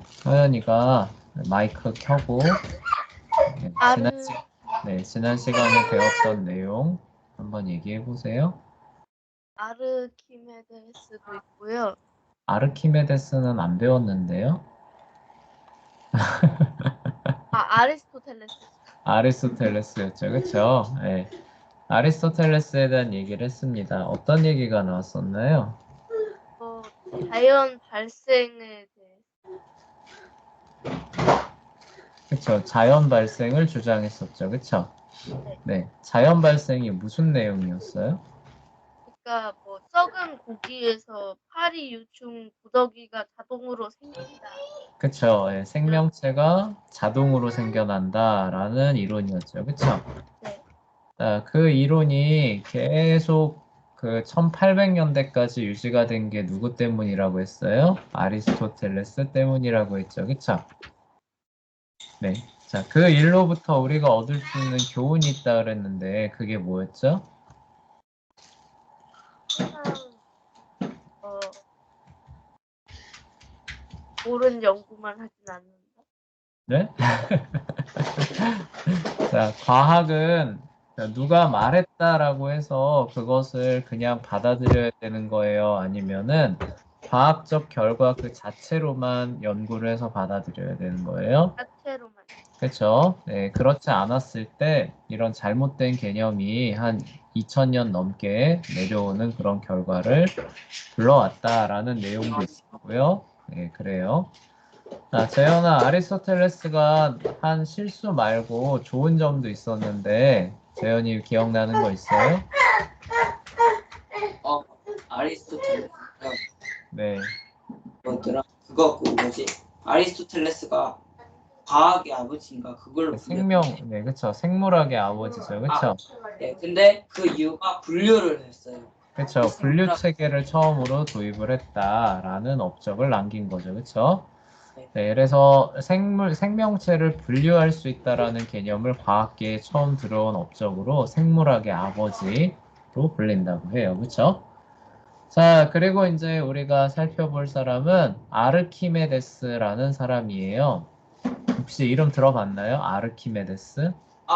서연이가 마이크 켜고 아르, 지난 시간에 배웠던 내용 한번 얘기해 보세요. 아르키메데스도 있고요. 아르키메데스는 안 배웠는데요. 아리스토텔레스. 아리스토텔레스였죠, 그렇죠? 네. 아리스토텔레스에 대한 얘기를 했습니다. 어떤 얘기가 나왔었나요? 자연 발생에 대해. 그렇죠. 자연 발생을 주장했었죠, 그렇죠? 네. 네. 자연 발생이 무슨 내용이었어요? 그러니까 뭐 썩은 고기에서 파리 유충 구더기가 자동으로 생긴다. 그쵸. 예, 생명체가 자동으로 생겨난다라는 이론이었죠. 그쵸? 네. 그 이론이 계속 그 1800년대까지 유지가 된 게 누구 때문이라고 했어요? 아리스토텔레스 때문이라고 했죠. 그쵸? 네. 자, 그 일로부터 우리가 얻을 수 있는 교훈이 있다 그랬는데 그게 뭐였죠? 항상 옳은 연구만 하진 않는다. 네? 자, 과학은 누가 말했다라고 해서 그것을 그냥 받아들여야 되는 거예요? 아니면은 과학적 결과 그 자체로만 연구를 해서 받아들여야 되는 거예요? 자체로만. 그렇죠? 네, 그렇지 않았을 때 이런 잘못된 개념이 한 2000년 넘게 내려오는 그런 결과를 불러왔다라는 내용도 있고요. 네, 그래요. 재현아, 아리스토텔레스가 한 실수 말고 좋은 점도 있었는데, 재현이 기억나는 거 있어요? 아리스토텔레스가 네. 뭐더라? 그거 그 뭐지? 아리스토텔레스가 과학의 아버지인가 그걸로 네, 그쵸. 생물학의 아버지죠. 그쵸. 네, 근데 그 이유가 분류를 했어요. 그쵸. 분류 체계를 처음으로 도입을 했다라는 업적을 남긴 거죠. 그쵸. 네, 그래서 생명체를 분류할 수 있다라는 개념을 과학계에 처음 들어온 업적으로 생물학의 아버지로 불린다고 해요. 그쵸? 자, 그리고 이제 우리가 살펴볼 사람은 아르키메데스라는 사람이에요. 혹시 이름 들어봤나요? 아르키메데스?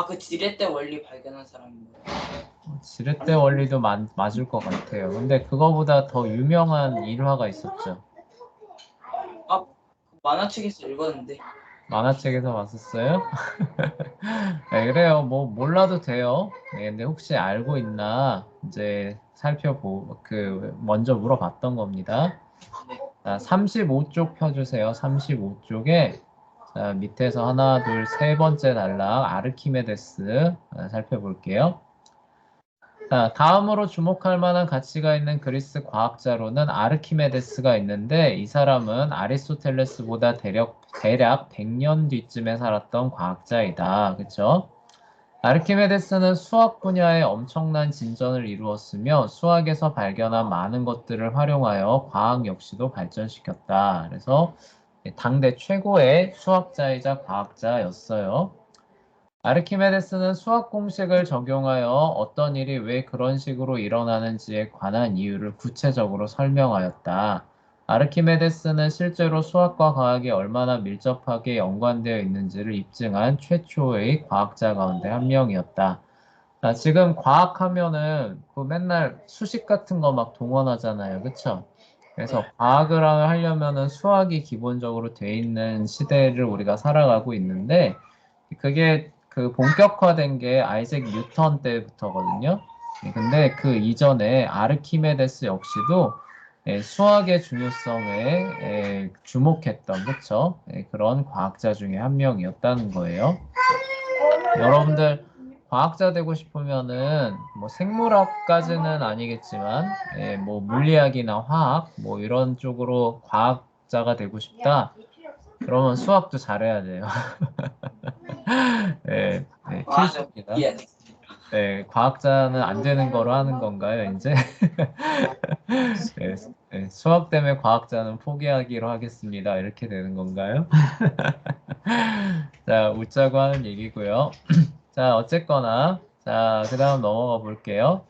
그 지렛대 원리 발견한 사람인가요? 지렛대 원리도 맞을 것 같아요. 근데 그거보다 더 유명한 일화가 있었죠. 만화책에서 읽었는데. 만화책에서 봤었어요? 네, 그래요. 뭐 몰라도 돼요. 네, 근데 혹시 알고 있나 이제 먼저 물어봤던 겁니다. 자, 35쪽 펴주세요. 35쪽에 자, 밑에서 하나, 둘, 세 번째 단락 아르키메데스 살펴볼게요. 자, 다음으로 주목할 만한 가치가 있는 그리스 과학자로는 아르키메데스가 있는데 이 사람은 아리스토텔레스보다 대략 100년 뒤쯤에 살았던 과학자이다. 그쵸? 아르키메데스는 수학 분야에 엄청난 진전을 이루었으며 수학에서 발견한 많은 것들을 활용하여 과학 역시도 발전시켰다. 그래서 당대 최고의 수학자이자 과학자였어요. 아르키메데스는 수학 공식을 적용하여 어떤 일이 왜 그런 식으로 일어나는지에 관한 이유를 구체적으로 설명하였다. 아르키메데스는 실제로 수학과 과학이 얼마나 밀접하게 연관되어 있는지를 입증한 최초의 과학자 가운데 한 명이었다. 자, 지금 과학하면은 그 맨날 수식 같은 거 막 동원하잖아요. 그쵸? 그래서 과학을 하려면은 수학이 기본적으로 돼 있는 시대를 우리가 살아가고 있는데 그게 그 본격화된 게 아이작 뉴턴 때부터거든요. 근데 그 이전에 아르키메데스 역시도 수학의 중요성에 주목했던 그쵸? 그런 과학자 중에 한 명이었다는 거예요. 여러분들 과학자 되고 싶으면은 뭐 생물학까지는 아니겠지만 뭐 물리학이나 화학 뭐 이런 쪽으로 과학자가 되고 싶다. 그러면 수학도 잘해야 돼요. 네, 필수입니다. 네, 과학자는 안 되는 거로 하는 건가요, 이제? 수학 때문에 과학자는 포기하기로 하겠습니다. 이렇게 되는 건가요? 자, 웃자고 하는 얘기고요. 자, 어쨌거나, 자, 그 다음 넘어가 볼게요.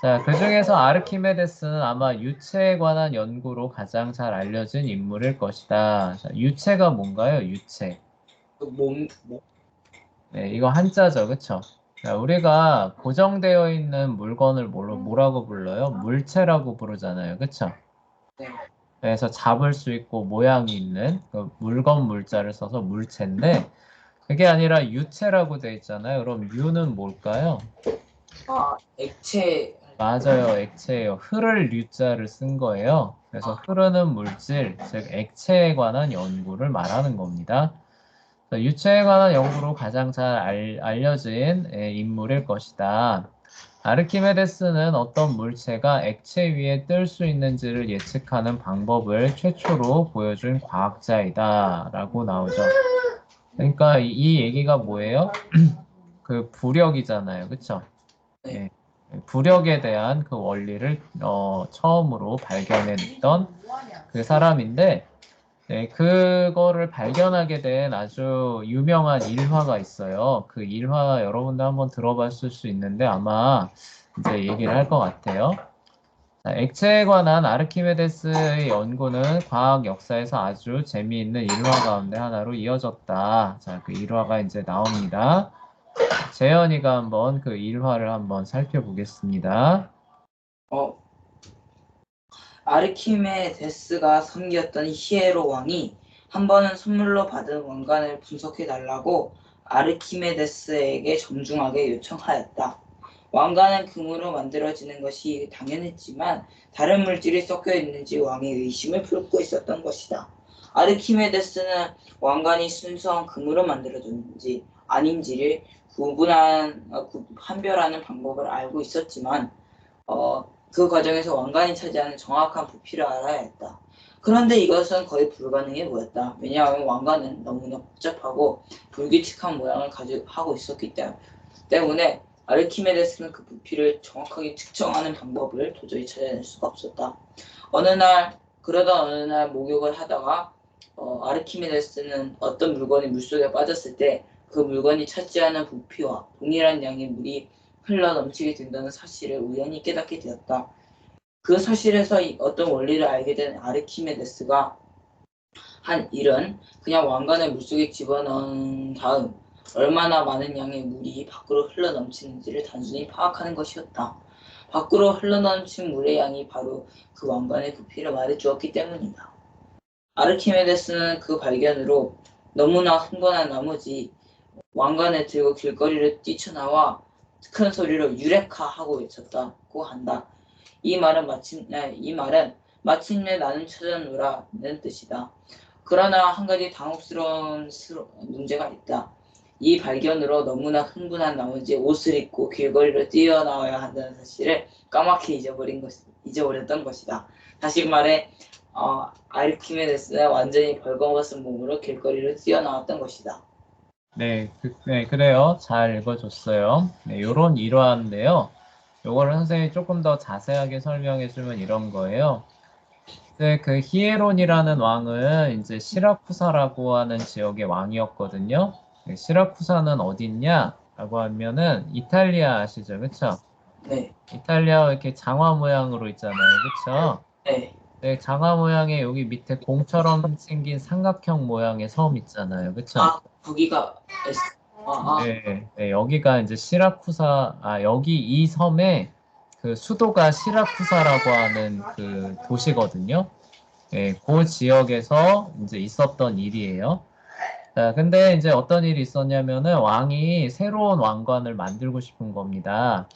자, 그중에서 아르키메데스는 아마 유체에 관한 연구로 가장 잘 알려진 인물일 것이다. 자, 유체가 뭔가요? 유체. 네, 이거 한자죠, 그쵸? 자, 우리가 고정되어 있는 물건을 뭐라고 불러요? 물체라고 부르잖아요, 그쵸? 네. 그래서 잡을 수 있고 모양이 있는 그 물건 물자를 써서 물체인데 그게 아니라 유체라고 돼 있잖아요. 그럼 유는 뭘까요? 액체. 맞아요. 액체예요. 흐를 유자를 쓴 거예요. 그래서 흐르는 물질, 즉 액체에 관한 연구를 말하는 겁니다. 그래서 유체에 관한 연구로 가장 잘 알려진 인물일 것이다. 아르키메데스는 어떤 물체가 액체 위에 뜰 수 있는지를 예측하는 방법을 최초로 보여준 과학자이다. 라고 나오죠. 그러니까 이 얘기가 뭐예요? 그 부력이잖아요. 그쵸? 네. 부력에 대한 그 원리를 처음으로 발견했던 그 사람인데 네, 그거를 발견하게 된 아주 유명한 일화가 있어요. 그 일화 여러분도 한번 들어봤을 수 있는데 아마 이제 얘기를 할 것 같아요. 자, 액체에 관한 아르키메데스의 연구는 과학 역사에서 아주 재미있는 일화 가운데 하나로 이어졌다. 자, 그 일화가 이제 나옵니다. 재현이가 한번 그 일화를 한번 살펴보겠습니다. 어, 아르키메데스가 섬기었던 히에로 왕이 한 번은 선물로 받은 왕관을 분석해 달라고 아르키메데스에게 정중하게 요청하였다. 왕관은 금으로 만들어지는 것이 당연했지만 다른 물질이 섞여 있는지 왕이 의심을 품고 있었던 것이다. 아르키메데스는 왕관이 순수한 금으로 만들어졌는지 아닌지를 판별하는 방법을 알고 있었지만 그 과정에서 왕관이 차지하는 정확한 부피를 알아야 했다. 그런데 이것은 거의 불가능해 보였다. 왜냐하면 왕관은 너무나 복잡하고 불규칙한 모양을 하고 있었기 때문에 아르키메데스는 그 부피를 정확하게 측정하는 방법을 도저히 찾아낼 수가 없었다. 그러다 어느 날 목욕을 하다가 아르키메데스는 어떤 물건이 물속에 빠졌을 때 그 물건이 차지하는 부피와 동일한 양의 물이 흘러 넘치게 된다는 사실을 우연히 깨닫게 되었다. 그 사실에서 어떤 원리를 알게 된 아르키메데스가 한 일은 그냥 왕관을 물속에 집어넣은 다음 얼마나 많은 양의 물이 밖으로 흘러넘치는지를 단순히 파악하는 것이었다. 밖으로 흘러넘친 물의 양이 바로 그 왕관의 부피를 말해주었기 때문이다. 아르키메데스는 그 발견으로 너무나 흥분한 나머지 왕관을 들고 길거리를 뛰쳐나와 큰 소리로 유레카 하고 외쳤다고 한다. 이 말은 마침내 나는 찾아노라는 뜻이다. 그러나 한 가지 당혹스러운 문제가 있다. 이 발견으로 너무나 흥분한 나머지 옷을 입고 길거리로 뛰어나와야 한다는 사실을 까맣게 잊어버렸던 것이다. 다시 말해 아르키메데스는 완전히 벌거벗은 몸으로 길거리로 뛰어나왔던 것이다. 네, 그래요. 잘 읽어줬어요. 네, 요런 일화인데요. 요거를 선생님이 조금 더 자세하게 설명해주면 이런 거예요. 네, 그 히에론이라는 왕은 이제 시라쿠사라고 하는 지역의 왕이었거든요. 네, 시라쿠사는 어딨냐? 라고 하면은 이탈리아 아시죠? 그쵸? 네. 이탈리아 이렇게 장화 모양으로 있잖아요. 그쵸? 네. 네, 장화 모양의 여기 밑에 공처럼 생긴 삼각형 모양의 섬 있잖아요. 그쵸? 거기가 네, 네, 여기가 이제 여기 이 섬에 그 수도가 시라쿠사라고 하는 그 도시거든요. 네, 그 지역에서 이제 있었던 일이에요. 자, 근데 이제 어떤 일이 있었냐면은 왕이 새로운 왕관을 만들고 싶은 겁니다.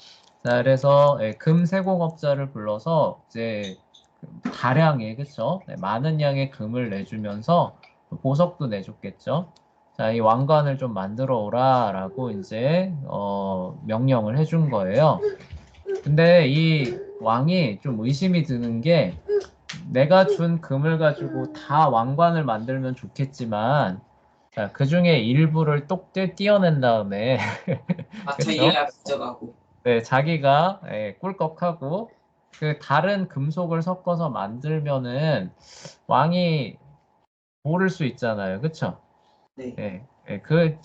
자, 그래서 금세공업자를 불러서 이제 다량의, 그쵸? 네, 많은 양의 금을 내주면서 보석도 내줬겠죠. 자, 이 왕관을 좀 만들어 오라라고 이제 명령을 해준 거예요. 근데 이 왕이 좀 의심이 드는 게 내가 준 금을 가지고 다 왕관을 만들면 좋겠지만 자, 그 중에 일부를 똑 떼어낸 다음에 그쵸? 자기가 가져가고. 네, 자기가 꿀꺽하고 그 다른 금속을 섞어서 만들면은 왕이 모를 수 있잖아요. 그쵸? 네.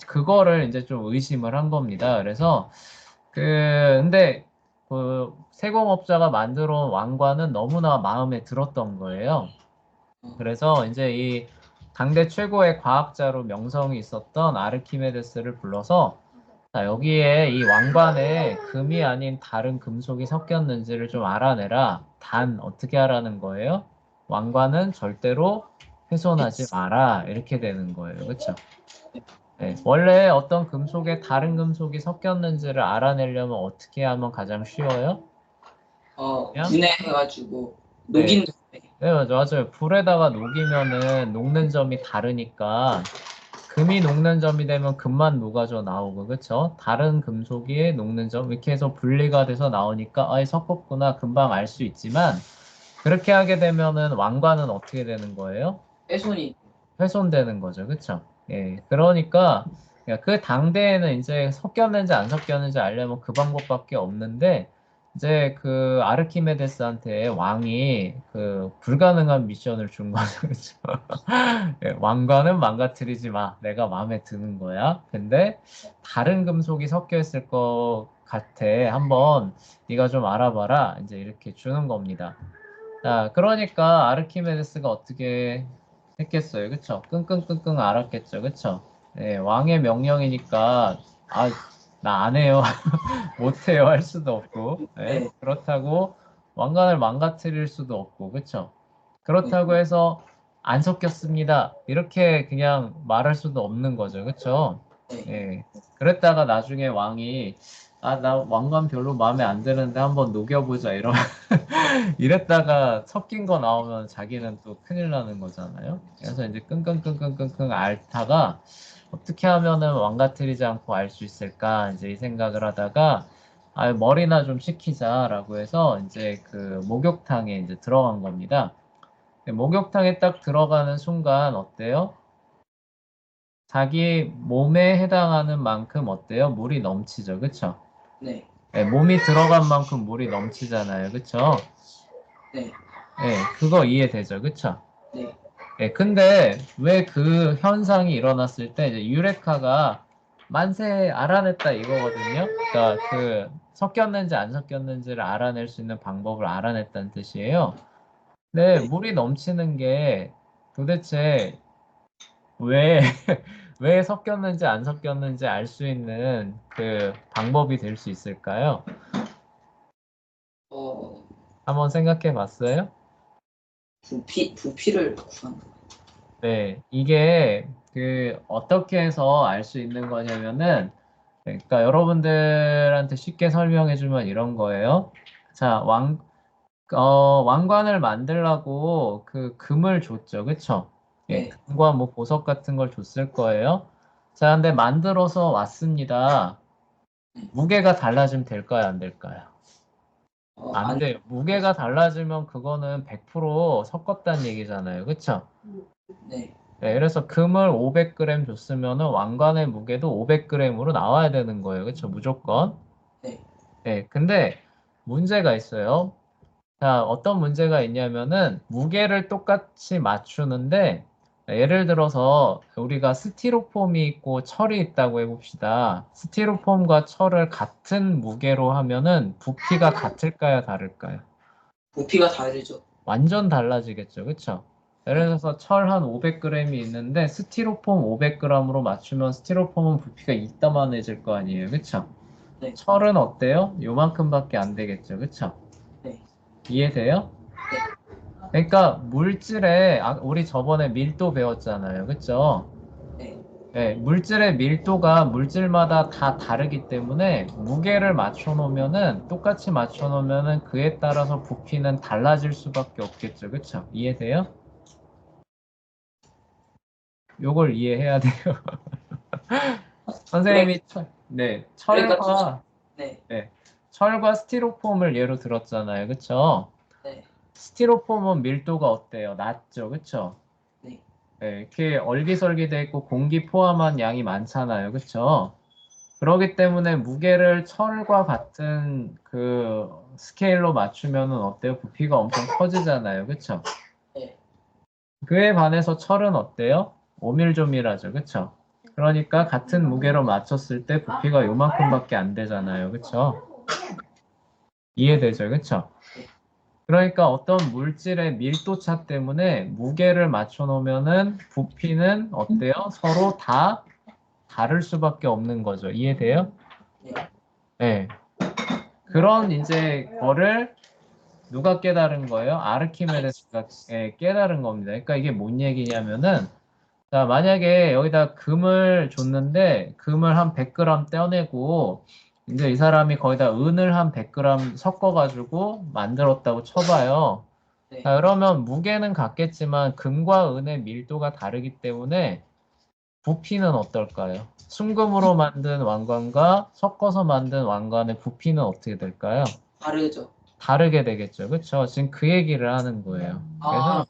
그거를 이제 좀 의심을 한 겁니다. 그래서 근데 그 세공업자가 만들어 온 왕관은 너무나 마음에 들었던 거예요. 그래서 이제 이 당대 최고의 과학자로 명성이 있었던 아르키메데스를 불러서 자, 여기에 이 왕관에 금이 아닌 다른 금속이 섞였는지를 좀 알아내라. 단 어떻게 하라는 거예요? 왕관은 절대로 훼손하지 마라. 이렇게 되는 거예요. 그렇죠? 네, 원래 어떤 금속에 다른 금속이 섞였는지를 알아내려면 어떻게 하면 가장 쉬워요? 그냥 분해해가지고 네, 녹인 다음에. 네, 맞아요. 불에다가 녹이면은 녹는 점이 다르니까 금이 녹는 점이 되면 금만 녹아져 나오고, 그쵸? 다른 금속이 녹는 점, 이렇게 해서 분리가 돼서 나오니까, 아이, 섞었구나, 금방 알 수 있지만, 그렇게 하게 되면은 왕관은 어떻게 되는 거예요? 훼손이. 훼손되는 거죠. 그쵸? 예. 그러니까, 그 당대에는 이제 섞였는지 안 섞였는지 알려면 그 방법밖에 없는데, 이제 그 아르키메데스한테 왕이 그 불가능한 미션을 준 거죠. 그쵸? 예, 왕관은 망가뜨리지 마. 내가 마음에 드는 거야. 근데 다른 금속이 섞여 있을 것 같아. 한번 네가 좀 알아봐라. 이제 이렇게 주는 겁니다. 자, 그러니까 아르키메데스가 어떻게 했겠어요. 그쵸? 끙끙끙끙 알았겠죠. 그쵸? 예, 왕의 명령이니까 아, 나 안 해요. 못 해요 할 수도 없고. 예, 네. 그렇다고 왕관을 망가뜨릴 수도 없고. 그쵸? 네. 그렇다고 해서 안 섞였습니다. 이렇게 그냥 말할 수도 없는 거죠. 그쵸? 네. 예. 그랬다가 나중에 왕이 아, 나 왕관 별로 마음에 안 드는데 한번 녹여보자 이랬다가 섞인 거 나오면 자기는 또 큰일 나는 거잖아요. 그래서 이제 끙끙끙끙끙끙 앓다가 어떻게 하면은 망가뜨리지 않고 알 수 있을까 이제 이 생각을 하다가 아, 머리나 좀 식히자라고 해서 이제 그 목욕탕에 이제 들어간 겁니다. 목욕탕에 딱 들어가는 순간 어때요? 자기 몸에 해당하는 만큼 어때요? 물이 넘치죠. 그쵸? 네. 네, 몸이 들어간 만큼 물이 넘치잖아요. 그쵸? 네. 네, 그거 이해되죠. 그쵸? 네. 네, 근데 왜 그 현상이 일어났을 때 이제 유레카가 만세 알아냈다 이거거든요. 그러니까 그 섞였는지 안 섞였는지를 알아낼 수 있는 방법을 알아냈다는 뜻이에요. 근데 네. 물이 넘치는 게 도대체 왜, 왜 섞였는지 안 섞였는지 알 수 있는 그 방법이 될 수 있을까요? 어, 한번 생각해 봤어요? 부피를 구한 거. 네, 이게 그 어떻게 해서 알 수 있는 거냐면은 그러니까 여러분들한테 쉽게 설명해 주면 이런 거예요. 자, 왕관을 만들라고 그 금을 줬죠. 그쵸? 예, 네. 금과 뭐 보석 같은 걸 줬을 거예요. 자, 근데 만들어서 왔습니다. 무게가 달라지면 될까요? 안 될까요? 안 안, 돼요. 무게가 달라지면 그거는 100% 섞었다는 얘기잖아요. 그쵸? 네. 네, 그래서 금을 500g 줬으면은 왕관의 무게도 500g으로 나와야 되는 거예요. 그쵸? 무조건. 네. 네, 근데 문제가 있어요. 자, 어떤 문제가 있냐면은 무게를 똑같이 맞추는데 예를 들어서 우리가 스티로폼이 있고 철이 있다고 해봅시다. 스티로폼과 철을 같은 무게로 하면은 부피가 같을까요, 다를까요? 부피가 다르죠. 완전 달라지겠죠, 그쵸? 예를 들어서 철 한 500g이 있는데 스티로폼 500g으로 맞추면 스티로폼은 부피가 이따만해질 거 아니에요, 그쵸? 네. 철은 어때요? 요만큼밖에 안 되겠죠, 그쵸? 네. 이해돼요? 네. 그러니까 물질의 우리 저번에 밀도 배웠잖아요. 그쵸? 네. 네, 물질의 밀도가 물질마다 다 다르기 때문에 무게를 맞춰 놓으면은 똑같이 맞춰 놓으면은 그에 따라서 부피는 달라질 수밖에 없겠죠. 그쵸? 이해돼요? 요걸 이해해야 돼요. 그러니까, 선생님이 네, 그러니까 네. 네, 철과 스티로폼을 예로 들었잖아요. 그쵸? 네. 스티로폼은 밀도가 어때요? 낮죠. 그쵸? 네. 네, 이렇게 얼기설기돼 있고 공기 포함한 양이 많잖아요. 그쵸? 그렇기 때문에 무게를 철과 같은 그 스케일로 맞추면은 어때요? 부피가 엄청 커지잖아요. 그쵸? 네. 그에 반해서 철은 어때요? 오밀조밀하죠. 그쵸? 그러니까 같은 무게로 맞췄을 때 부피가 요만큼밖에 안 되잖아요. 그쵸? 이해되죠? 그쵸? 네. 그러니까 어떤 물질의 밀도차 때문에 무게를 맞춰 놓으면은 부피는 어때요? 서로 다 다를 수밖에 없는 거죠. 이해돼요? 네. 네. 그런 이제 거를 누가 깨달은 거예요? 아르키메데스가 깨달은 겁니다. 그러니까 이게 뭔 얘기냐면은 자, 만약에 여기다 금을 줬는데 금을 한 100g 떼어내고 이제 이 사람이 거기다 은을 한 100g 섞어가지고 만들었다고 쳐봐요. 네. 자, 그러면 무게는 같겠지만 금과 은의 밀도가 다르기 때문에 부피는 어떨까요? 순금으로 만든 왕관과 섞어서 만든 왕관의 부피는 어떻게 될까요? 다르죠. 다르게 되겠죠. 그렇죠? 지금 그 얘기를 하는 거예요. 아,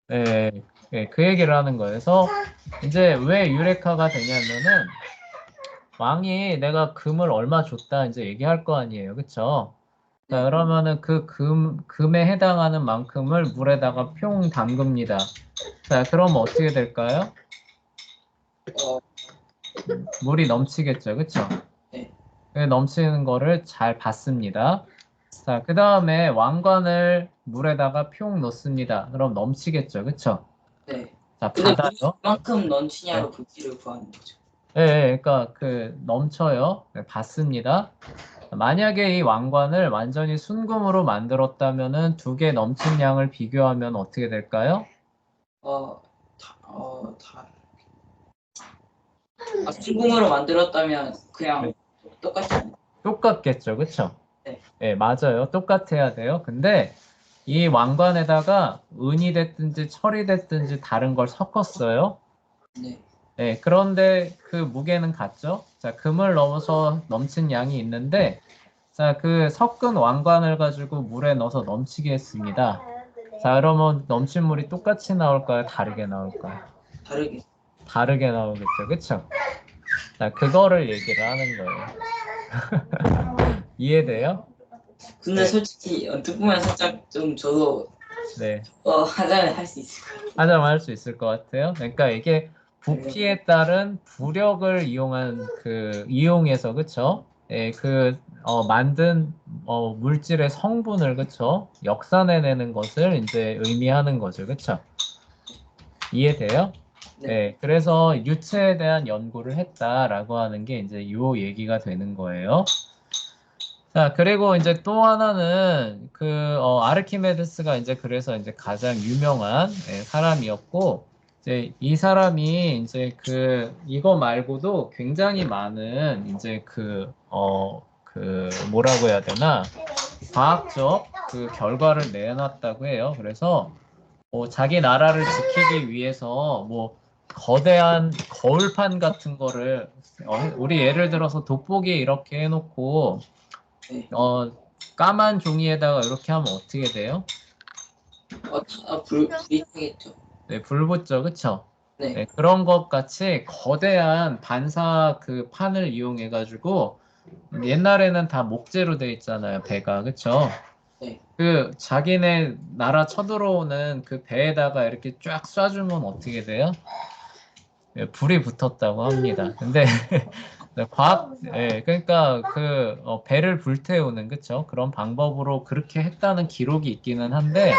그래서 그 얘기를 하는 거예요. 그래서 이제 왜 유레카가 되냐면은 왕이 내가 금을 얼마 줬다 이제 얘기할 거 아니에요. 그쵸? 자, 네. 그러면은 그 금에 해당하는 만큼을 물에다가 평 담급니다. 자, 그럼 어떻게 될까요? 어, 물이 넘치겠죠. 그쵸? 네. 그 넘치는 거를 잘 봤습니다. 자, 그 다음에 왕관을 물에다가 평 넣습니다. 그럼 넘치겠죠. 그쵸? 네. 자, 근데 물이 바다요. 얼만큼 네. 넘치냐로 부피를 구하는 거죠. 그러니까 그 넘쳐요. 네, 봤습니다. 만약에 이 왕관을 완전히 순금으로 만들었다면은 두 개 넘친 양을 비교하면 어떻게 될까요? 어, 순금으로 만들었다면 네, 그냥 똑같지 않나요? 똑같겠죠, 그쵸? 네. 네, 맞아요. 똑같아야 돼요. 근데 이 왕관에다가 은이 됐든지 철이 됐든지 다른 걸 섞었어요. 네. 네, 그런데 그 무게는 같죠? 자, 금을 넘어서 넘친 양이 있는데, 자, 그 섞은 왕관을 가지고 물에 넣어서 넘치게 했습니다. 자, 그러면 넘친 물이 똑같이 나올까요? 다르게 나올까요? 다르게. 다르게 나오겠죠. 그쵸? 자, 그거를 얘기를 하는 거예요. 이해돼요? 근데 네. 솔직히 언뜻 보면 살짝 좀 저도 네. 하자면 할 수 있을 것 같아요. 하자면 할 수 있을 것 같아요. 그러니까 이게 부피에 따른 부력을 이용해서, 그쵸? 예, 만든, 물질의 성분을, 그쵸? 역산해내는 것을 이제 의미하는 거죠. 그쵸? 이해돼요? 네. 네, 그래서 유체에 대한 연구를 했다라고 하는 게 이제 요 얘기가 되는 거예요. 자, 그리고 이제 또 하나는 아르키메데스가 이제 그래서 이제 가장 유명한 사람이었고, 이제 이 사람이 이제 이거 말고도 굉장히 많은 이제 뭐라고 해야 되나, 과학적 결과를 내놨다고 해요. 그래서 자기 나라를 지키기 위해서 뭐 거대한 거울판 같은 거를 우리 예를 들어서 돋보기 이렇게 해놓고 네. 까만 종이에다가 이렇게 하면 어떻게 돼요? 불이 타겠죠. 네, 불 붙죠, 그쵸? 네. 네, 그런 것 같이 거대한 반사 그 판을 이용해가지고 옛날에는 다 목재로 돼 있잖아요, 배가, 그쵸? 네. 자기네 나라 쳐들어오는 그 배에다가 이렇게 쫙 쏴주면 어떻게 돼요? 예, 불이 붙었다고 합니다. 근데 그러니까 배를 불태우는 그쵸? 그런 방법으로 그렇게 했다는 기록이 있기는 한데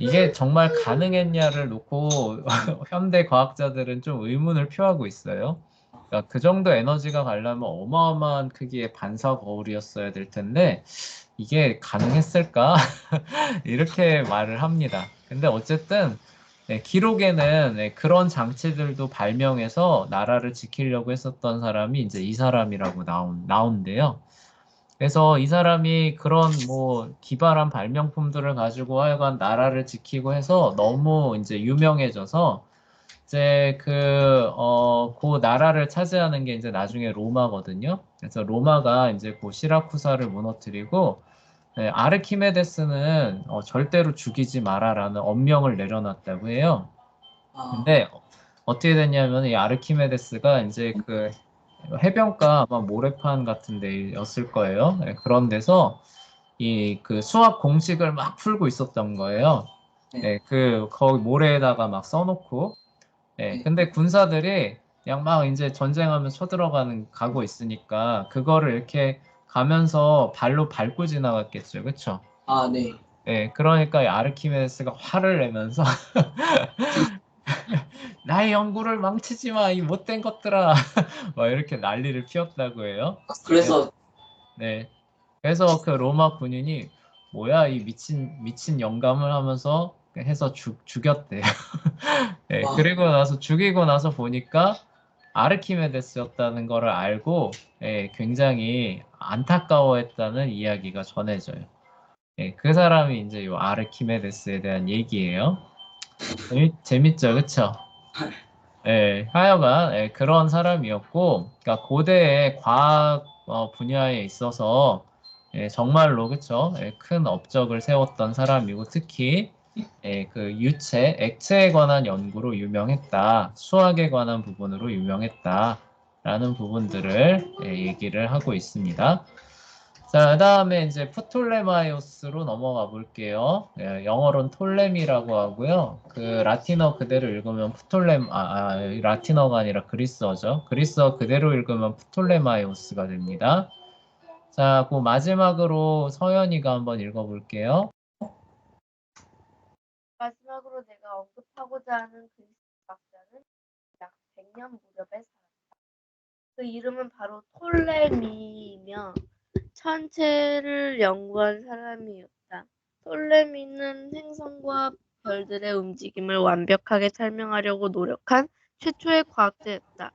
이게 정말 가능했냐를 놓고 현대 과학자들은 좀 의문을 표하고 있어요. 그러니까 그 정도 에너지가 가려면 어마어마한 크기의 반사 거울이었어야 될 텐데 이게 가능했을까? 이렇게 말을 합니다. 근데 어쨌든 기록에는 그런 장치들도 발명해서 나라를 지키려고 했었던 사람이 이제 이 사람이라고 나온대요. 그래서 이 사람이 그런 뭐 기발한 발명품들을 가지고 하여간 나라를 지키고 해서 너무 이제 유명해져서 이제 그 나라를 차지하는 게 이제 나중에 로마거든요. 그래서 로마가 이제 그 시라쿠사를 무너뜨리고 아르키메데스는 절대로 죽이지 마라라는 엄명을 내려놨다고 해요. 아, 근데 어떻게 됐냐면 이 아르키메데스가 이제 해변가 아마 모래판 같은 데였을 거예요. 그런 데서 수학 공식을 막 풀고 있었던 거예요. 네. 거기 모래에다가 막 써놓고 네. 근데 군사들이 그냥 막 이제 전쟁하면 가고 있으니까 그거를 이렇게 가면서 발로 밟고 지나갔겠죠. 그쵸? 아, 네. 예, 그러니까 이 아르키메데스가 화를 내면서 나의 연구를 망치지 마, 이 못된 것들아. 막 이렇게 난리를 피웠다고 해요. 네, 그래서 네. 그래서 그 로마 군인이 뭐야, 이 미친 영감을 하면서 해서 죽였대요. 네, 와, 그리고 나서 죽이고 나서 보니까 아르키메데스였다는 거를 알고 굉장히 안타까워했다는 이야기가 전해져요. 그 사람이 이제 요 아르키메데스에 대한 얘기예요. 재밌죠, 그쵸? 하여간 그런 사람이었고, 그러니까 고대의 과학 분야에 있어서 정말로 그쵸? 큰 업적을 세웠던 사람이고 특히 그 유체, 액체에 관한 연구로 유명했다. 수학에 관한 부분으로 유명했다라는 부분들을 얘기를 하고 있습니다. 자, 그다음에 이제 프톨레마이오스로 넘어가 볼게요. 영어로는 톨레미라고 하고요. 그 라틴어 그대로 읽으면 라틴어가 아니라 그리스어죠. 그리스어 그대로 읽으면 프톨레마이오스가 됩니다. 자, 그 마지막으로 서연이가 한번 읽어볼게요. 마지막으로 내가 언급하고자 하는 그리스 과학자는 약 100년 무렵에 살았다. 그 이름은 바로 톨레미이며 천체를 연구한 사람이었다. 톨레미는 행성과 별들의 움직임을 완벽하게 설명하려고 노력한 최초의 과학자였다.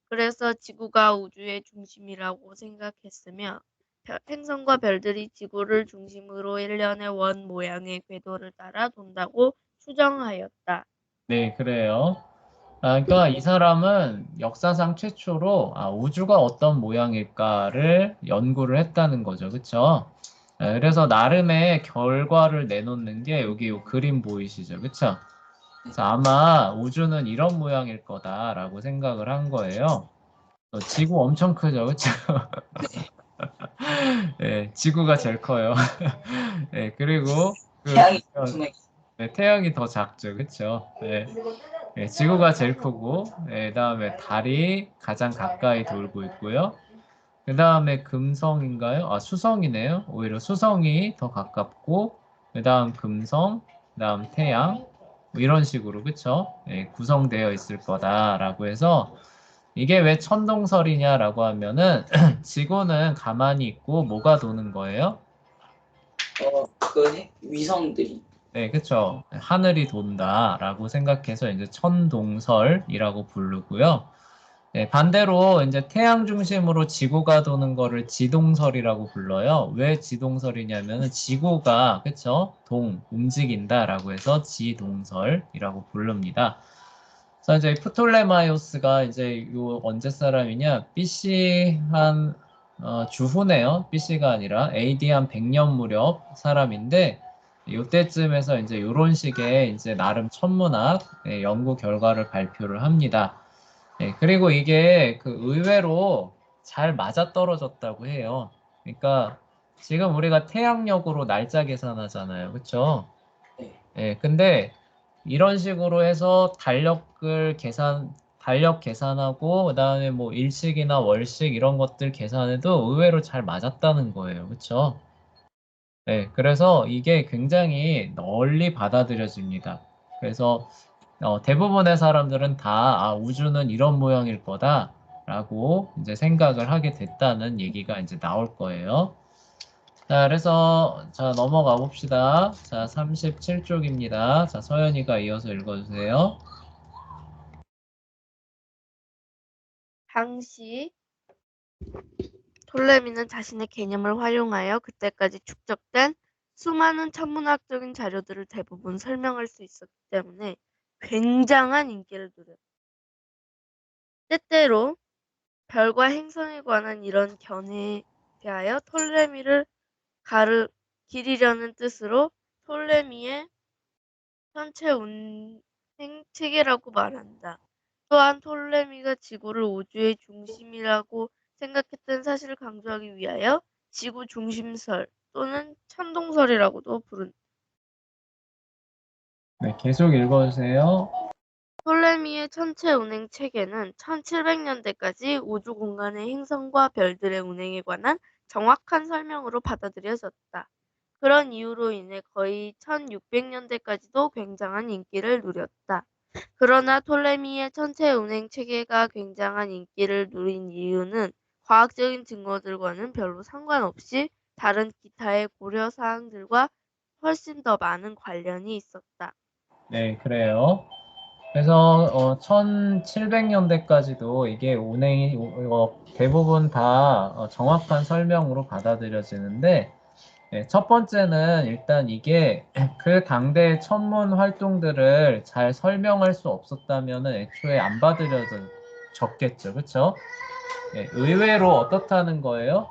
그래서 지구가 우주의 중심이라고 생각했으며 행성과 별들이 지구를 중심으로 일련의 원 모양의 궤도를 따라 돈다고 추정하였다. 네, 그래요. 그러니까 이 사람은 역사상 최초로 우주가 어떤 모양일까를 연구를 했다는 거죠. 그쵸? 그래서 나름의 결과를 내놓는 게 여기 요 그림 보이시죠? 그쵸? 그래서 아마 우주는 이런 모양일 거다라고 생각을 한 거예요. 지구 엄청 크죠? 그쵸? 지구가 제일 커요. 그리고 태양이 엄청나게 태양이 더 작죠. 그쵸? 지구가 제일 크고, 다음에 달이 가장 가까이 돌고 있고요. 그 다음에 금성인가요? 수성이네요. 오히려 수성이 더 가깝고, 그 다음 금성, 그 다음 태양, 뭐 이런 식으로, 그쵸? 구성되어 있을 거다라고 해서, 이게 왜 천동설이냐라고 하면은, 지구는 가만히 있고, 뭐가 도는 거예요? 위성들이 네, 그쵸. 하늘이 돈다라고 생각해서 이제 천동설이라고 부르고요. 반대로 이제 태양 중심으로 지구가 도는 거를 지동설이라고 불러요. 왜 지동설이냐면은 지구가, 그쵸? 움직인다라고 해서 지동설이라고 부릅니다. 그래서 이제 프톨레마이오스가 이제 요 언제 사람이냐? BC 주후네요. BC가 아니라 AD 한 100년 무렵 사람인데 요때쯤에서 이제 요런 식의 이제 나름 천문학 연구 결과를 발표를 합니다. 그리고 이게 그 의외로 잘 맞아떨어졌다고 해요. 그러니까 지금 우리가 태양력으로 날짜 계산하잖아요. 그쵸? 네. 근데 이런 식으로 해서 달력 계산하고, 그다음에 뭐 일식이나 월식 이런 것들 계산해도 의외로 잘 맞았다는 거예요. 그쵸? 그래서 이게 굉장히 널리 받아들여집니다. 그래서 대부분의 사람들은 우주는 이런 모양일 거다라고 이제 생각을 하게 됐다는 얘기가 이제 나올 거예요. 자, 그래서 자, 넘어가 봅시다. 자, 37쪽입니다. 자, 서연이가 이어서 읽어주세요. 당시 톨레미는 자신의 개념을 활용하여 그때까지 축적된 수많은 천문학적인 자료들을 대부분 설명할 수 있었기 때문에 굉장한 인기를 누렸다. 때때로 별과 행성에 관한 이런 견해에 대하여 톨레미를 기리려는 뜻으로 톨레미의 천체 운행 체계라고 말한다. 또한 톨레미가 지구를 우주의 중심이라고 생각했던 사실을 강조하기 위하여 지구 중심설 또는 천동설이라고도 부른다. 네, 계속 읽어주세요. 톨레미의 천체 운행 체계는 1700년대까지 우주 공간의 행성과 별들의 운행에 관한 정확한 설명으로 받아들여졌다. 그런 이유로 인해 거의 1600년대까지도 굉장한 인기를 누렸다. 그러나 톨레미의 천체 운행 체계가 굉장한 인기를 누린 이유는 과학적인 증거들과는 별로 상관없이 다른 기타의 고려 사항들과 훨씬 더 많은 관련이 있었다. 네, 그래요. 그래서 1700년대까지도 이게 운행이 대부분 다 정확한 설명으로 받아들여지는데 첫 번째는 일단 이게 그 당대의 천문 활동들을 잘 설명할 수 없었다면은 애초에 안 받아들여졌겠죠. 그렇죠? 의외로 어떻다는 거예요?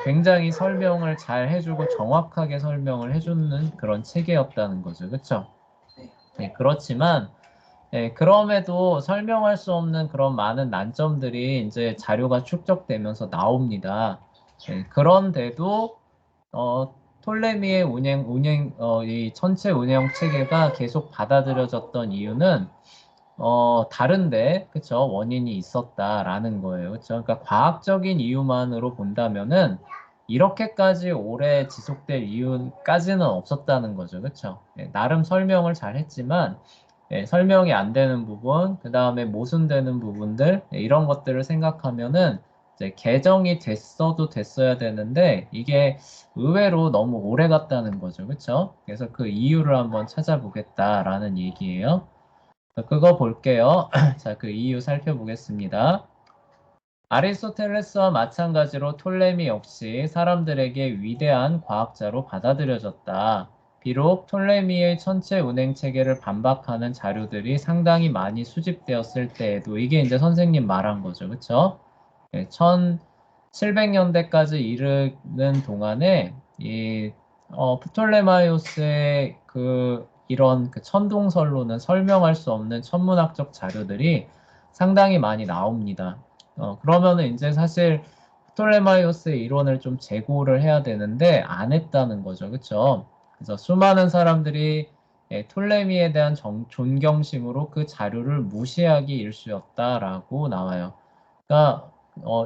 굉장히 설명을 잘 해주고 정확하게 설명을 해주는 그런 체계였다는 거죠. 그렇죠? 그렇지만 그럼에도 설명할 수 없는 그런 많은 난점들이 이제 자료가 축적되면서 나옵니다. 그런데도 톨레미의 이 천체 운영 체계가 계속 받아들여졌던 이유는 다른데, 그쵸? 원인이 있었다라는 거예요. 그쵸? 그러니까 과학적인 이유만으로 본다면은 이렇게까지 오래 지속될 이유까지는 없었다는 거죠. 그쵸? 나름 설명을 잘 했지만, 설명이 안 되는 부분, 그 다음에 모순되는 부분들, 이런 것들을 생각하면은 이제 개정이 됐어도 됐어야 되는데, 이게 의외로 너무 오래 갔다는 거죠. 그쵸? 그래서 그 이유를 한번 찾아보겠다라는 얘기예요. 그거 볼게요. 자, 그 이유 살펴보겠습니다. 아리스토텔레스와 마찬가지로 톨레미 역시 사람들에게 위대한 과학자로 받아들여졌다. 비록 톨레미의 천체 운행 체계를 반박하는 자료들이 상당히 많이 수집되었을 때에도 이게 이제 선생님 말한 거죠. 그쵸? 1700년대까지 이르는 동안에 이 프톨레마이오스의 이런 그 천동설로는 설명할 수 없는 천문학적 자료들이 상당히 많이 나옵니다. 그러면은 이제 사실 프톨레마이오스의 이론을 좀 재고를 해야 되는데 안 했다는 거죠. 그쵸? 그래서 수많은 사람들이 톨레미에 대한 존경심으로 그 자료를 무시하기 일쑤였다라고 나와요. 그러니까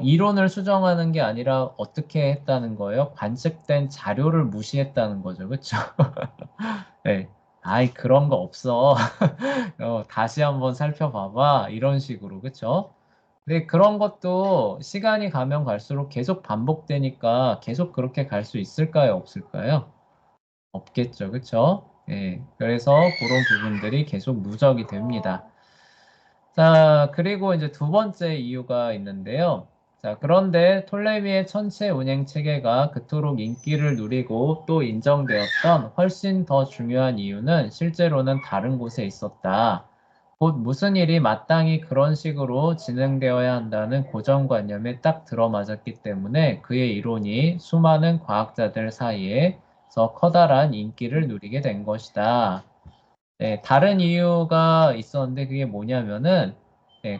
이론을 수정하는 게 아니라 어떻게 했다는 거예요? 관측된 자료를 무시했다는 거죠. 그쵸? 네. 아이, 그런 거 없어. 다시 한번 살펴봐봐. 이런 식으로. 그쵸? 근데 그런 것도 시간이 가면 갈수록 계속 반복되니까 계속 그렇게 갈 수 있을까요? 없을까요? 없겠죠. 그쵸? 예. 그래서 그런 부분들이 계속 누적이 됩니다. 자, 그리고 이제 두 번째 이유가 있는데요. 자, 그런데 톨레미의 천체 운행 체계가 그토록 인기를 누리고 또 인정되었던 훨씬 더 중요한 이유는 실제로는 다른 곳에 있었다. 곧 무슨 일이 마땅히 그런 식으로 진행되어야 한다는 고정관념에 딱 들어맞았기 때문에 그의 이론이 수많은 과학자들 사이에서 커다란 인기를 누리게 된 것이다. 네, 다른 이유가 있었는데 그게 뭐냐면은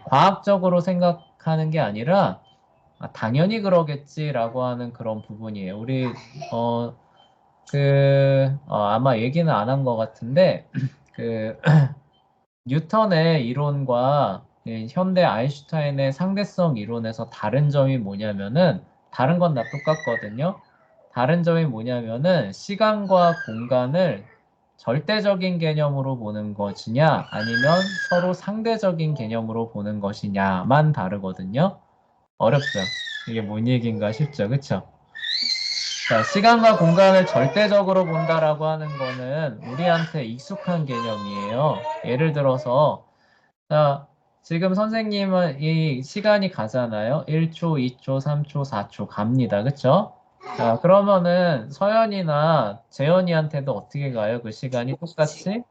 과학적으로 생각하는 게 아니라 당연히 그러겠지라고 하는 그런 부분이에요. 우리 아마 얘기는 안 한 것 같은데 그 뉴턴의 이론과 현대 아인슈타인의 상대성 이론에서 다른 점이 뭐냐면은 다른 건 다 똑같거든요. 다른 점이 뭐냐면은 시간과 공간을 절대적인 개념으로 보는 것이냐 아니면 서로 상대적인 개념으로 보는 것이냐만 다르거든요. 어렵죠? 이게 뭔 얘기인가 싶죠? 그쵸? 자, 시간과 공간을 절대적으로 본다라고 하는 거는 우리한테 익숙한 개념이에요. 예를 들어서 자, 지금 선생님은 이 시간이 가잖아요. 1초, 2초, 3초, 4초 갑니다. 그쵸? 자, 그러면은 서연이나 재현이한테도 어떻게 가요? 그 시간이 똑같이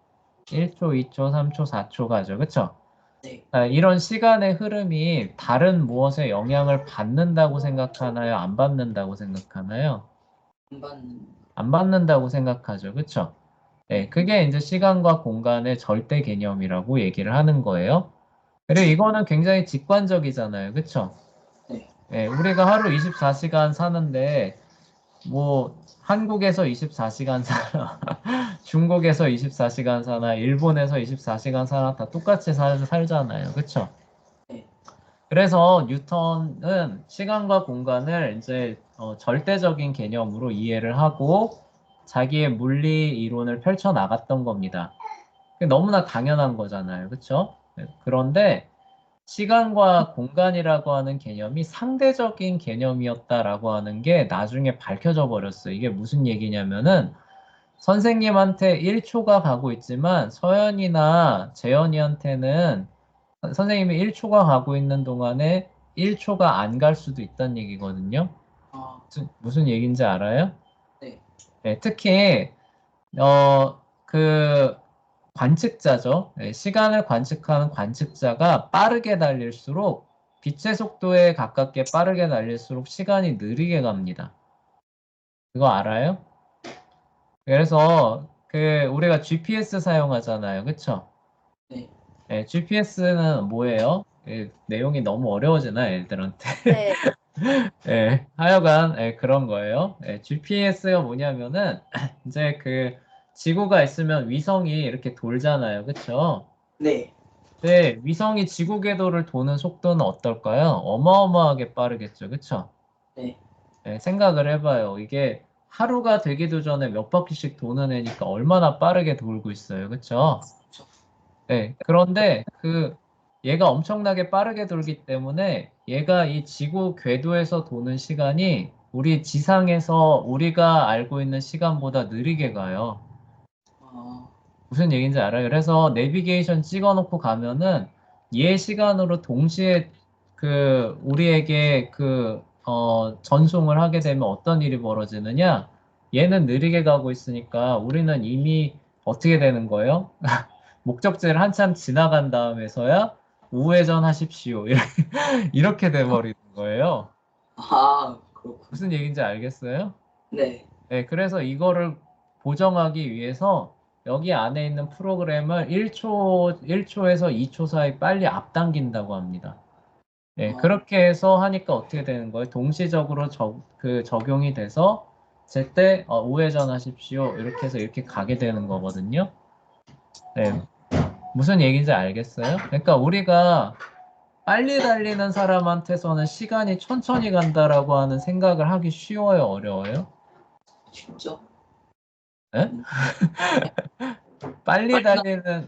1초, 2초, 3초, 4초 가죠. 그쵸? 네. 자, 이런 시간의 흐름이 다른 무엇에 영향을 받는다고 생각하나요? 안 받는다고 생각하나요? 안 받는. 안 받는다고 생각하죠. 그쵸? 네, 그게 이제 시간과 공간의 절대 개념이라고 얘기를 하는 거예요. 그리고 이거는 굉장히 직관적이잖아요. 그쵸? 네. 예, 우리가 하루 24시간 사는데, 뭐, 한국에서 24시간 사나, 중국에서 24시간 사나, 일본에서 24시간 사나 다 똑같이 살잖아요. 그쵸? 네. 그래서 뉴턴은 시간과 공간을 이제 절대적인 개념으로 이해를 하고 자기의 물리 이론을 펼쳐 나갔던 겁니다. 그게 너무나 당연한 거잖아요. 그렇죠? 그런데 시간과 공간이라고 하는 개념이 상대적인 개념이었다라고 하는 게 나중에 밝혀져 버렸어요. 이게 무슨 얘기냐면은 선생님한테 1초가 가고 있지만 서연이나 재현이한테는 선생님이 1초가 가고 있는 동안에 1초가 안 갈 수도 있다는 얘기거든요. 아, 무슨 얘기인지 알아요? 네. 네, 특히 그 관측자죠. 네, 시간을 관측하는 관측자가 빠르게 달릴수록 빛의 속도에 가깝게 빠르게 달릴수록 시간이 느리게 갑니다. 그거 알아요? 그래서 우리가 GPS 사용하잖아요. 그쵸? 네. 네, GPS는 뭐예요? 내용이 너무 어려워지나 애들한테. 네. 하여간 그런 거예요. GPS가 뭐냐면은 이제 지구가 있으면 위성이 이렇게 돌잖아요. 그쵸? 네. 네, 위성이 지구 궤도를 도는 속도는 어떨까요? 어마어마하게 빠르겠죠. 그쵸? 네. 생각을 해봐요. 이게 하루가 되기도 전에 몇 바퀴씩 도는 애니까 얼마나 빠르게 돌고 있어요. 그쵸? 그렇죠. 네, 그런데 얘가 엄청나게 빠르게 돌기 때문에 얘가 이 지구 궤도에서 도는 시간이 우리 지상에서 우리가 알고 있는 시간보다 느리게 가요. 아, 무슨 얘기인지 알아요? 그래서 내비게이션 찍어놓고 가면은 얘 시간으로 동시에 우리에게 전송을 하게 되면 어떤 일이 벌어지느냐? 얘는 느리게 가고 있으니까 우리는 이미 어떻게 되는 거예요? 목적지를 한참 지나간 다음에서야 우회전 하십시오. 이렇게 돼버리는 거예요. 그렇군. 무슨 얘기인지 알겠어요? 네. 네, 그래서 이거를 보정하기 위해서 여기 안에 있는 프로그램을 1초에서 2초 사이 빨리 앞당긴다고 합니다. 네, 아, 그렇게 해서 하니까 어떻게 되는 거예요? 동시적으로 적용이 돼서 제때 우회전 하십시오. 이렇게 해서 이렇게 가게 되는 거거든요. 네, 무슨 얘기인지 알겠어요? 그러니까 우리가 빨리 달리는 사람한테서는 시간이 천천히 간다라고 하는 생각을 하기 쉬워요, 어려워요? 진짜? 네? 음, 빨리 달리는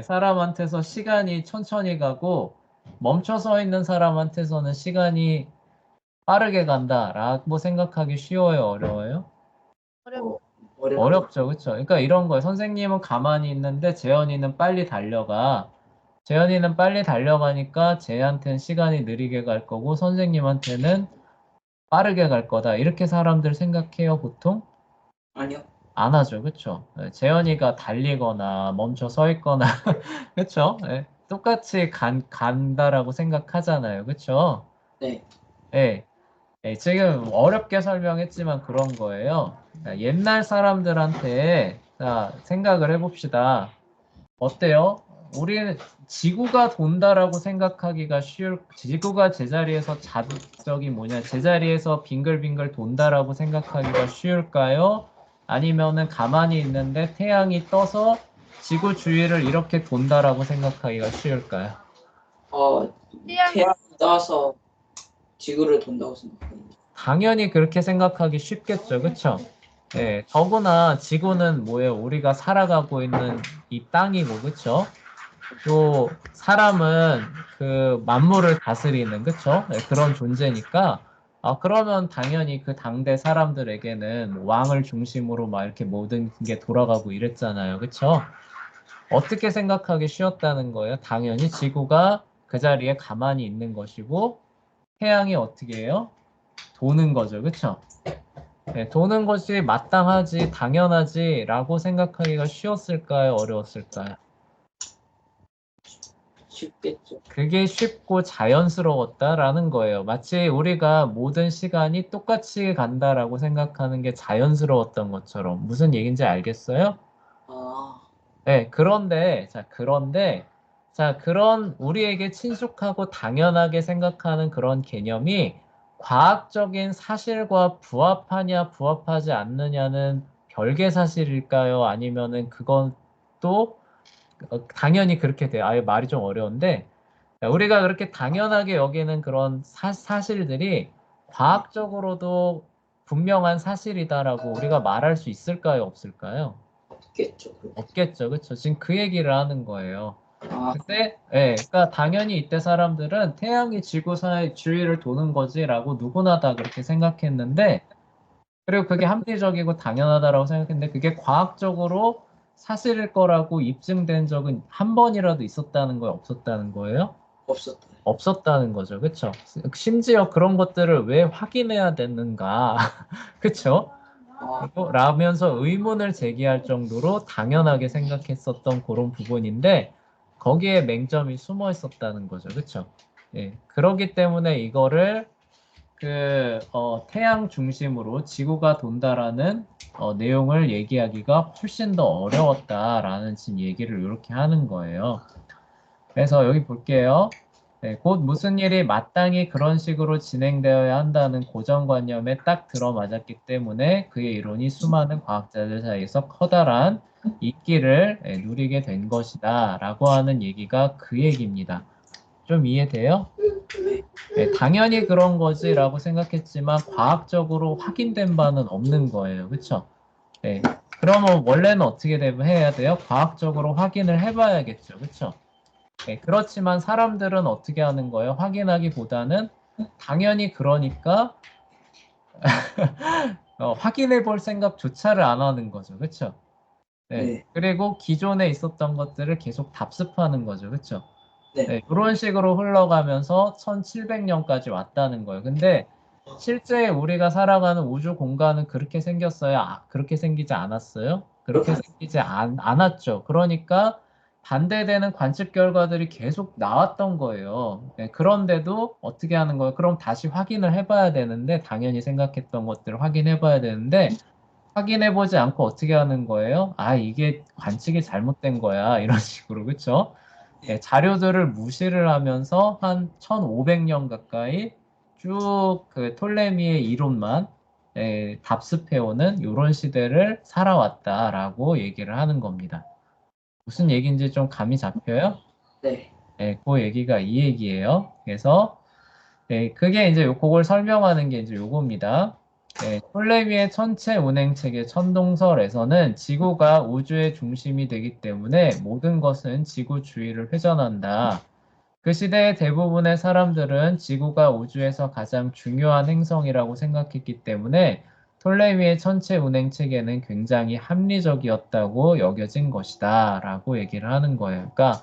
사람한테서 시간이 천천히 가고 멈춰 서 있는 사람한테서는 시간이 빠르게 간다라고 생각하기 쉬워요, 어려워요? 어, 어렵, 어렵죠, 그렇죠? 그러니까 이런 거예요. 선생님은 가만히 있는데 재현이는 빨리 달려가. 재현이는 빨리 달려가니까 쟤한테는 시간이 느리게 갈 거고 선생님한테는 빠르게 갈 거다. 이렇게 사람들 생각해요, 보통? 아니요. 안 하죠, 그쵸? 재현이가 달리거나 멈춰 서 있거나, 그쵸? 똑같이 간다라고 생각하잖아요, 그쵸? 네. 예, 지금 어렵게 설명했지만 그런 거예요. 옛날 사람들한테, 자, 생각을 해봅시다. 어때요? 우리는 지구가 돈다라고 생각하기가 지구가 제자리에서 제자리에서 빙글빙글 돈다라고 생각하기가 쉬울까요? 아니면은 가만히 있는데 태양이 떠서 지구 주위를 이렇게 돈다라고 생각하기가 쉬울까요? 태양이 태양이 떠서 지구를 돈다고 생각합니다. 당연히 그렇게 생각하기 쉽겠죠, 그쵸? 예, 더구나 지구는 뭐예요? 우리가 살아가고 있는 이 땅이고, 그쵸? 또 사람은 만물을 다스리는 그쵸? 네, 그런 존재니까 그러면 당연히 그 당대 사람들에게는 왕을 중심으로 막 이렇게 모든 게 돌아가고 이랬잖아요. 그쵸? 어떻게 생각하기 쉬웠다는 거예요? 당연히 지구가 그 자리에 가만히 있는 것이고 태양이 어떻게 해요? 도는 거죠. 그쵸? 네, 도는 것이 마땅하지, 당연하지라고 생각하기가 쉬웠을까요? 어려웠을까요? 쉽겠죠. 그게 쉽고 자연스러웠다라는 거예요. 마치 우리가 모든 시간이 똑같이 간다라고 생각하는 게 자연스러웠던 것처럼. 무슨 얘기인지 알겠어요? 아, 네, 자, 그런 우리에게 친숙하고 당연하게 생각하는 그런 개념이 과학적인 사실과 부합하냐, 부합하지 않느냐는 별개 사실일까요? 아니면은 그건 또 당연히 그렇게 돼요. 아예 말이 좀 어려운데 우리가 그렇게 당연하게 여기는 그런 사실들이 과학적으로도 분명한 사실이다라고 우리가 말할 수 있을까요? 없을까요? 없겠죠. 없겠죠. 그렇죠? 지금 그 얘기를 하는 거예요. 아, 근데 그러니까 당연히 이때 사람들은 태양이 지구사의 주위를 도는 거지라고 누구나 다 그렇게 생각했는데 그리고 그게 합리적이고 당연하다라고 생각했는데 그게 과학적으로 사실일 거라고 입증된 적은 한 번이라도 있었다는 거예요? 없었다는 거예요? 없었다. 없었다는 거죠. 그렇죠? 심지어 그런 것들을 왜 확인해야 되는가? 그렇죠? 아, 라면서 의문을 제기할 정도로 당연하게 생각했었던 그런 부분인데 거기에 맹점이 숨어 있었다는 거죠. 그렇죠? 예. 그렇기 때문에 이거를 태양 중심으로 지구가 돈다라는 내용을 얘기하기가 훨씬 더 어려웠다라는 지금 얘기를 이렇게 하는 거예요. 그래서 여기 볼게요. 네, 곧 무슨 일이 마땅히 그런 식으로 진행되어야 한다는 고정관념에 딱 들어맞았기 때문에 그의 이론이 수많은 과학자들 사이에서 커다란 인기를 누리게 된 것이다 라고 하는 얘기가 그 얘기입니다. 좀 이해돼요? 네, 당연히 그런 거지라고 생각했지만 과학적으로 확인된 바는 없는 거예요. 그렇죠? 네. 그러면 원래는 어떻게 해야 돼요? 과학적으로 확인을 해봐야겠죠. 그렇죠? 네, 그렇지만 사람들은 어떻게 하는 거예요? 확인하기보다는 당연히 그러니까 확인해 볼 생각조차를 안 하는 거죠. 그렇죠? 네. 네. 그리고 기존에 있었던 것들을 계속 답습하는 거죠. 그렇죠? 네. 네, 이런 식으로 흘러가면서 1700년까지 왔다는 거예요. 근데 실제 우리가 살아가는 우주 공간은 그렇게 생겼어요? 그렇게 생기지 않았어요? 그렇게 생기지 않았죠. 그러니까 반대되는 관측 결과들이 계속 나왔던 거예요. 네, 그런데도 어떻게 하는 거예요? 그럼 다시 확인을 해봐야 되는데, 당연히 생각했던 것들을 확인해봐야 되는데, 확인해보지 않고 어떻게 하는 거예요? 이게 관측이 잘못된 거야. 이런 식으로, 그쵸? 네, 자료들을 무시를 하면서 한 1500년 가까이 쭉 그 톨레미의 이론만 답습해오는 이런 시대를 살아왔다라고 얘기를 하는 겁니다. 무슨 얘기인지 좀 감이 잡혀요? 네. 네, 그 얘기가 이 얘기예요. 그래서 그게 이제 그걸 설명하는 게 이제 요겁니다. 톨레미의 천체 운행 체계 천동설에서는 지구가 우주의 중심이 되기 때문에 모든 것은 지구 주위를 회전한다. 그 시대의 대부분의 사람들은 지구가 우주에서 가장 중요한 행성이라고 생각했기 때문에 톨레미의 천체 운행 체계는 굉장히 합리적이었다고 여겨진 것이다. 라고 얘기를 하는 거예요. 그러니까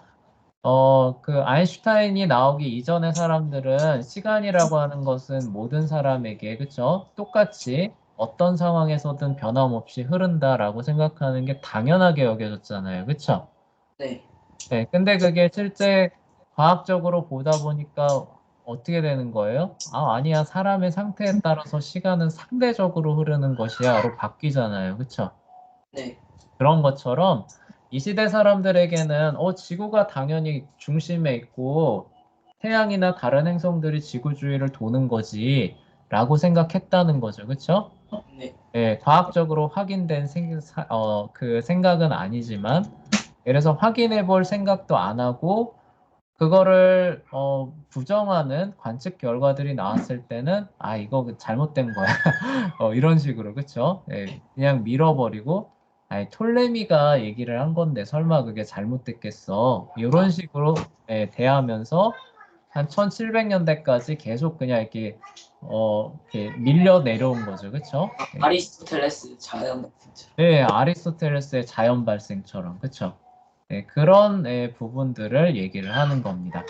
그 아인슈타인이 나오기 이전의 사람들은 시간이라고 하는 것은 모든 사람에게, 그쵸? 똑같이 어떤 상황에서든 변함없이 흐른다라고 생각하는 게 당연하게 여겨졌잖아요. 그쵸? 네. 네, 근데 그게 실제 과학적으로 보다 보니까 어떻게 되는 거예요? 아니야. 사람의 상태에 따라서 시간은 상대적으로 흐르는 것이야로 바뀌잖아요. 그쵸? 네. 그런 것처럼 이 시대 사람들에게는 지구가 당연히 중심에 있고 태양이나 다른 행성들이 지구 주위를 도는 거지 라고 생각했다는 거죠. 그쵸? 네. 예, 과학적으로 확인된 그 생각은 아니지만 그래서 확인해 볼 생각도 안 하고 그거를 부정하는 관측 결과들이 나왔을 때는 이거 잘못된 거야. 이런 식으로 그쵸? 예, 그냥 밀어버리고 톨레미가 얘기를 한 건데 설마 그게 잘못됐겠어. 이런 식으로 대하면서 한 1700년대까지 계속 그냥 이렇게 밀려 내려온 거죠. 그쵸? 아리스토텔레스 자연 진짜. 예, 아리스토텔레스의 자연 발생처럼 그쵸? 그런 부분들을 얘기를 하는 겁니다.